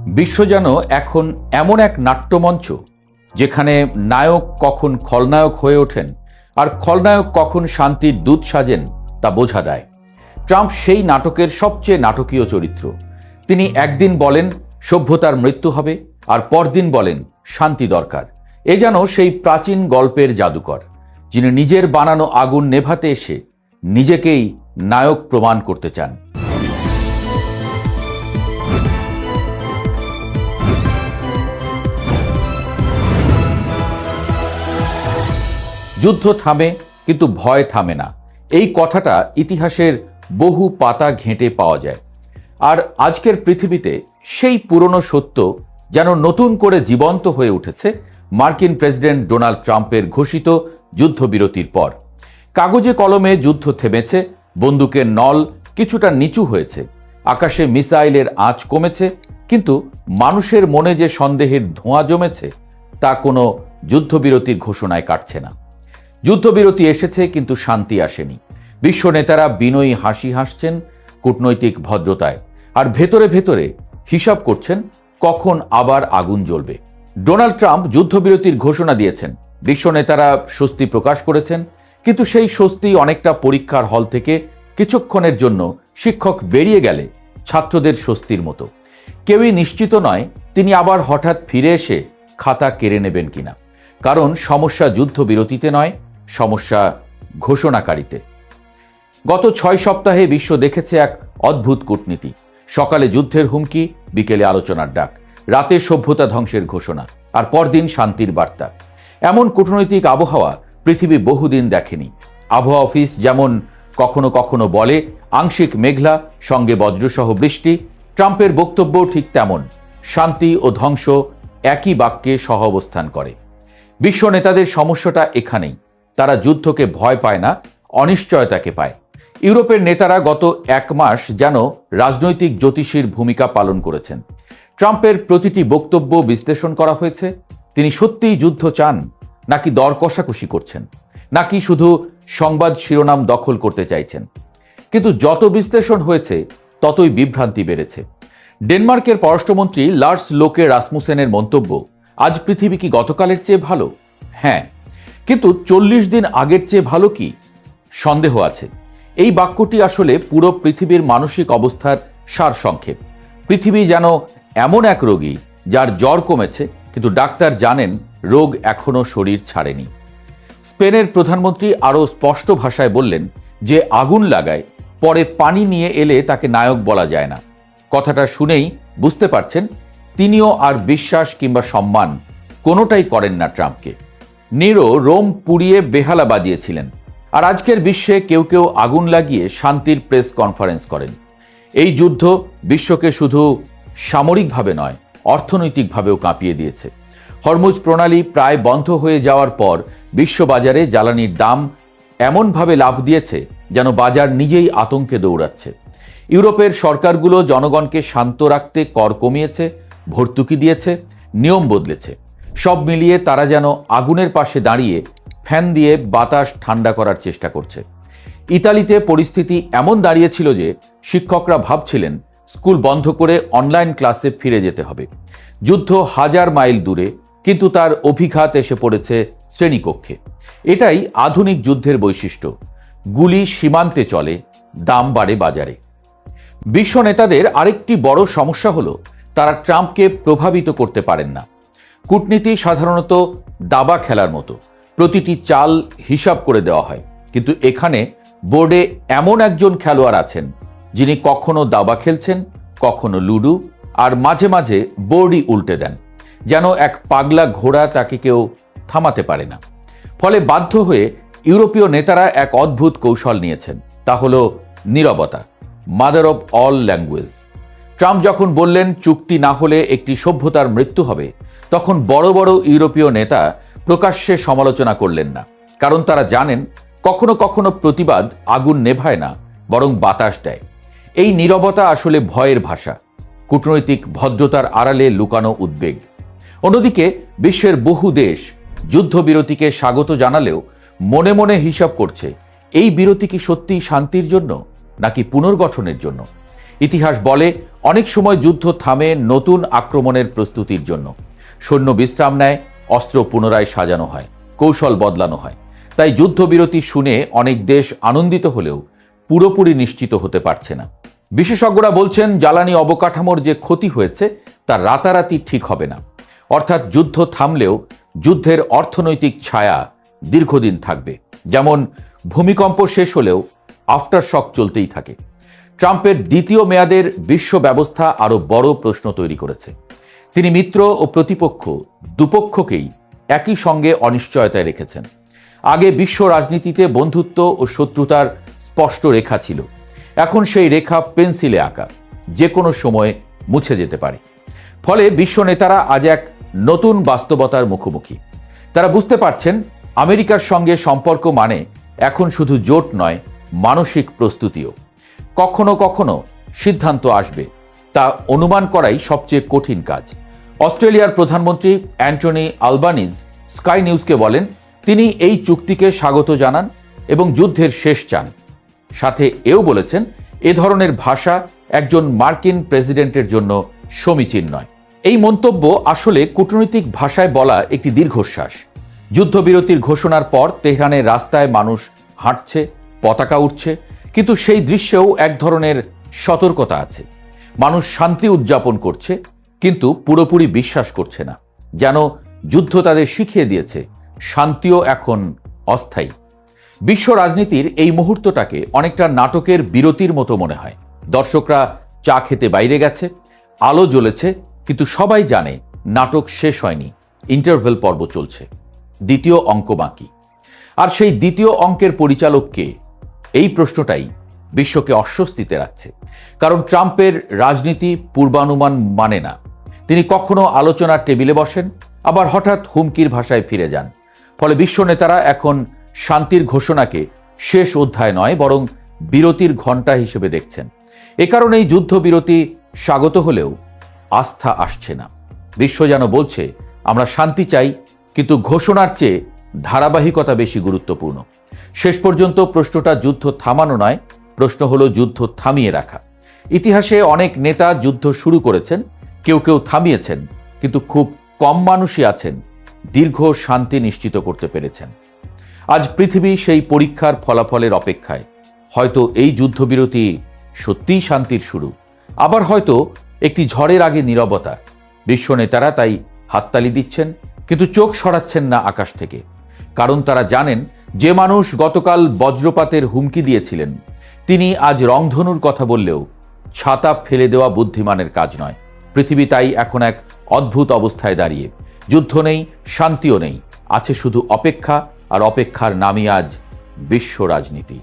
বিশ্ব যেন এখন এমন এক নাট্যমঞ্চ যেখানে নায়ক কখন খলনায়ক হয়ে ওঠেন আর খলনায়ক কখন শান্তির দূত সাজেন তা বোঝা দেয়। ট্রাম্প সেই নাটকের সবচেয়ে নাটকীয় চরিত্র। তিনি একদিন বলেন সভ্যতার মৃত্যু হবে আর পরদিন বলেন শান্তি দরকার। এ যেন সেই প্রাচীন গল্পের জাদুকর যিনি নিজের বানানো আগুন নেভাতে এসে নিজেকেই নায়ক প্রমাণ করতে চান। যুদ্ধ থামে কিন্তু ভয় থামে না, এই কথাটা ইতিহাসের বহু পাতা ঘেঁটে পাওয়া যায়। আর আজকের পৃথিবীতে সেই পুরনো সত্য যেন নতুন করে জীবন্ত হয়ে উঠেছে মার্কিন প্রেসিডেন্ট ডোনাল্ড ট্রাম্পের ঘোষিত যুদ্ধবিরতির পর। কাগজে কলমে যুদ্ধ থেমেছে, বন্দুকের নল কিছুটা নিচু হয়েছে, আকাশে মিসাইলের আঁচ কমেছে, কিন্তু মানুষের মনে যে সন্দেহের ধোঁয়া জমেছে তা কোনো যুদ্ধবিরতির ঘোষণায় কাটছে না। যুদ্ধবিরতি এসেছে কিন্তু শান্তি আসেনি। বিশ্ব নেতারা বিনয়ী হাসি হাসছেন কূটনৈতিক ভদ্রতায়, আর ভেতরে ভেতরে হিসাব করছেন কখন আবার আগুন জ্বলবে। ডোনাল্ড ট্রাম্প যুদ্ধবিরতির ঘোষণা দিয়েছেন, বিশ্ব নেতারা স্বস্তি প্রকাশ করেছেন, কিন্তু সেই স্বস্তি অনেকটা পরীক্ষার হল থেকে কিছুক্ষণের জন্য শিক্ষক বেরিয়ে গেলে ছাত্রদের স্বস্তির মতো। কেউই নিশ্চিত নয় তিনি আবার হঠাৎ ফিরে এসে খাতা কেড়ে নেবেন কিনা। কারণ সমস্যা যুদ্ধবিরতিতে নয়, সমস্যা ঘোষণাকারীতে। গত 6 সপ্তাহে বিশ্ব দেখেছে এক অদ্ভুত কূটনীতি। সকালে যুদ্ধের হুমকি, বিকেলে আলোচনার ডাক, রাতে সভ্যতা ধ্বংসের ঘোষণা, আর পরদিন শান্তির বার্তা। এমন কূটনৈতিক আবহাওয়া পৃথিবী বহুদিন দেখেনি। আবহাওয়া অফিস যেমন কখনো কখনো বলে আংশিক মেঘলা সঙ্গে বজ্রসহ বৃষ্টি, ট্রাম্পের বক্তব্য ঠিক তেমন, শান্তি ও ধ্বংস একই বাক্যে সহ অবস্থান করে। বিশ্ব নেতাদের সমস্যাটা এখানেই, তারা যুদ্ধকে ভয় পায় না, অনিশ্চয়তাকে পায়। ইউরোপের নেতারা গত 1 মাস যেন রাজনৈতিক জ্যোতিষীর ভূমিকা পালন করেছেন। ট্রাম্পের প্রতিটি বক্তব্য বিশ্লেষণ করা হয়েছে। তিনি সত্যিই যুদ্ধ চান, নাকি দর কষাকষি করছেন, নাকি শুধু সংবাদ শিরোনাম দখল করতে চাইছেন। কিন্তু যত বিশ্লেষণ হয়েছে ততই বিভ্রান্তি বেড়েছে। ডেনমার্কের পররাষ্ট্রমন্ত্রী লার্স লোকে রাসমুসেনের মন্তব্য, আজ পৃথিবী কি গতকালের চেয়ে ভালো? হ্যাঁ, কিন্তু 40 দিন আগের চেয়ে ভালো কি? সন্দেহ আছে। এই বাক্যটি আসলে পুরো পৃথিবীর মানসিক অবস্থার সারসংক্ষেপ। পৃথিবী যেন এমন এক রোগী যার জ্বর কমেছে, কিন্তু ডাক্তার জানেন রোগ এখনও শরীর ছাড়েনি। স্পেনের প্রধানমন্ত্রী আরও স্পষ্ট ভাষায় বললেন, যে আগুন লাগায় পরে পানি নিয়ে এলে তাকে নায়ক বলা যায় না। কথাটা শুনেই বুঝতে পারছেন তিনিও আর বিশ্বাস কিংবা সম্মান কোনোটাই করেন না ট্রাম্পকে। নিরো রোম পুড়িয়ে বেহালা বাজিয়েছিলেন, আর আজকের বিশ্বে কেউ কেউ আগুন লাগিয়ে শান্তির প্রেস কনফারেন্স করেন। এই যুদ্ধ বিশ্বকে শুধু সামরিকভাবে নয়, অর্থনৈতিকভাবেও কাঁপিয়ে দিয়েছে। হরমুজ প্রণালী প্রায় বন্ধ হয়ে যাওয়ার পর বিশ্ববাজারে জ্বালানির দাম এমনভাবে লাফ দিয়েছে যেন বাজার নিজেই আতঙ্কে দৌড়াচ্ছে। ইউরোপের সরকারগুলো জনগণকে শান্ত রাখতে কর কমিয়েছে, ভর্তুকি দিয়েছে, নিয়ম বদলেছে। সব মিলিয়ে তারা যেন আগুনের পাশে দাঁড়িয়ে ফ্যান দিয়ে বাতাস ঠান্ডা করার চেষ্টা করছে। ইতালিতে পরিস্থিতি এমন দাঁড়িয়েছিল যে শিক্ষকরা ভাবছিলেন স্কুল বন্ধ করে অনলাইন ক্লাসে ফিরে যেতে হবে। যুদ্ধ 1000 মাইল দূরে, কিন্তু তার অভিঘাত এসে পড়েছে শ্রেণীকক্ষে। এটাই আধুনিক যুদ্ধের বৈশিষ্ট্য। গুলি সীমান্তে চলে, দাম বাড়ে বাজারে। বিশ্ব নেতাদের আরেকটি বড় সমস্যা হলো তারা ট্রাম্পকে প্রভাবিত করতে পারেন না। কূটনীতি সাধারণত দাবা খেলার মতো, প্রতিটি চাল হিসাব করে দেওয়া হয়, কিন্তু এখানে বোর্ডে এমন একজন খেলোয়াড় আছেন যিনি কখনো দাবা খেলছেন, কখনো লুডো, আর মাঝে মাঝে বোর্ডই উল্টে দেন। যেন এক পাগলা ঘোড়া, তাকে কেউ থামাতে পারে না। ফলে বাধ্য হয়ে ইউরোপীয় নেতারা এক অদ্ভুত কৌশল নিয়েছেন, তা হলো নীরবতা, mother of all language. Trump যখন বললেন চুক্তি না হলে একটি সভ্যতার মৃত্যু হবে, তখন বড় বড় ইউরোপীয় নেতা প্রকাশ্যে সমালোচনা করলেন না, কারণ তারা জানেন কখনো কখনো প্রতিবাদ আগুন নেভায় না, বরং বাতাস দেয়। এই নীরবতা আসলে ভয়ের ভাষা, কূটনৈতিক ভদ্রতার আড়ালে লুকানো উদ্বেগ। অন্যদিকে বিশ্বের বহু দেশ যুদ্ধবিরতিকে স্বাগত জানালেও মনে মনে হিসাব করছে এই বিরতি কি সত্যিই শান্তির জন্য নাকি পুনর্গঠনের জন্য। ইতিহাস বলে অনেক সময় যুদ্ধ থামে নতুন আক্রমণের প্রস্তুতির জন্য। সৈন্য বিশ্রাম নেয়, অস্ত্র পুনরায় সাজানো হয়, কৌশল বদলানো হয়। তাই যুদ্ধবিরতি শুনে অনেক দেশ আনন্দিত হলেও পুরোপুরি নিশ্চিত হতে পারছে না। বিশেষজ্ঞরা বলছেন জ্বালানি অবকাঠামোর যে ক্ষতি হয়েছে তা রাতারাতি ঠিক হবে না। অর্থাৎ যুদ্ধ থামলেও যুদ্ধের অর্থনৈতিক ছায়া দীর্ঘদিন থাকবে। যেমন ভূমিকম্প শেষ হলেও আফটার শক চলতেই থাকে। ট্রাম্পের দ্বিতীয় মেয়াদের বিশ্ব ব্যবস্থা আরও বড় প্রশ্ন তৈরি করেছে। তিনি মিত্র ও প্রতিপক্ষ দুপক্ষকেই একই সঙ্গে অনিশ্চয়তায় রেখেছেন। আগে বিশ্ব রাজনীতিতে বন্ধুত্ব ও শত্রুতার স্পষ্ট রেখা ছিল। এখন সেই রেখা পেন্সিলে আঁকা, যে কোনো সময়ে মুছে যেতে পারে। ফলে বিশ্ব নেতারা আজ এক নতুন বাস্তবতার মুখোমুখি। তারা বুঝতে পারছেন আমেরিকার সঙ্গে সম্পর্ক মানে এখন শুধু জোট নয়, মানসিক প্রস্তুতিও। কখনো কখনো সিদ্ধান্ত আসবে, তা অনুমান করাই সবচেয়ে কঠিন কাজ। অস্ট্রেলিয়ার প্রধানমন্ত্রী অ্যান্টনি আলবানিজ স্কাই নিউজকে বলেন তিনি এই চুক্তিকে স্বাগত জানান এবং যুদ্ধের শেষ চান। সাথে এও বলেছেন এ ধরনের ভাষা একজন মার্কিন প্রেসিডেন্টের জন্য সমীচীন নয়। এই মন্তব্য আসলে কূটনৈতিক ভাষায় বলা একটি দীর্ঘশ্বাস। যুদ্ধবিরতির ঘোষণার পর তেহরানের রাস্তায় মানুষ হাঁটছে, পতাকা উঠছে, কিন্তু সেই দৃশ্যেও এক ধরনের সতর্কতা আছে। মানুষ শান্তি উদযাপন করছে, কিন্তু পুরোপুরি বিশ্বাস করছে না। যেন যুদ্ধ তাদের শিখিয়ে দিয়েছে শান্তিও এখন অস্থায়ী। বিশ্ব রাজনীতির এই মুহূর্তটাকে অনেকটা নাটকের বিরতির মতো মনে হয়। দর্শকরা চা খেতে বাইরে গেছে, আলো জ্বলেছে, কিন্তু সবাই জানে নাটক শেষ হয়নি, ইন্টারভেল পর্ব চলছে, দ্বিতীয় অঙ্ক বাকি। আর সেই দ্বিতীয় অঙ্কের পরিচালক কে? এই প্রশ্নটাই বিশ্বকে অস্বস্তিতে রাখছে। কারণ ট্রাম্পের রাজনীতি পূর্বানুমান মানে না। তিনি কখনো আলোচনার টেবিলে বসেন, আবার হঠাৎ হুমকির ভাষায় ফিরে যান। ফলে বিশ্ব নেতারা এখন শান্তির ঘোষণাকে শেষ অধ্যায় নয়, বরং বিরতির ঘণ্টা হিসেবে দেখছেন। এ কারণেই যুদ্ধবিরতি স্বাগত হলেও আস্থা আসছে না। বিশ্ব যেন বলছে আমরা শান্তি চাই, কিন্তু ঘোষণার চেয়ে ধারাবাহিকতা বেশি গুরুত্বপূর্ণ। শেষ পর্যন্ত প্রশ্নটা যুদ্ধ থামানো নয়, প্রশ্ন হলো যুদ্ধ থামিয়ে রাখা। ইতিহাসে অনেক নেতা যুদ্ধ শুরু করেছেন, কেউ কেউ থামিয়েছেন, কিন্তু খুব কম মানুষই আছেন দীর্ঘ শান্তি নিশ্চিত করতে পেরেছেন। আজ পৃথিবী সেই পরীক্ষার ফলাফলের অপেক্ষায়। হয়তো এই যুদ্ধবিরতি সত্যিই শান্তির শুরু, আবার হয়তো একটি ঝড়ের আগে নীরবতা। বিশ্ব নেতারা তাই হাততালি দিচ্ছেন, কিন্তু চোখ সরাচ্ছেন না আকাশ থেকে। কারণ তারা জানেন যে মানুষ গতকাল বজ্রপাতের হুমকি দিয়েছিলেন, তিনি আজ রংধনুর কথা বললেও ছাতা ফেলে দেওয়া বুদ্ধিমানের কাজ নয়। পৃথিবী তাই এখন এক অদ্ভুত অবস্থায় দাঁড়িয়ে। যুদ্ধ নেই, শান্তিও নেই, আছে শুধু অপেক্ষা, আর অপেক্ষার নামই আজ বিশ্ব রাজনীতি।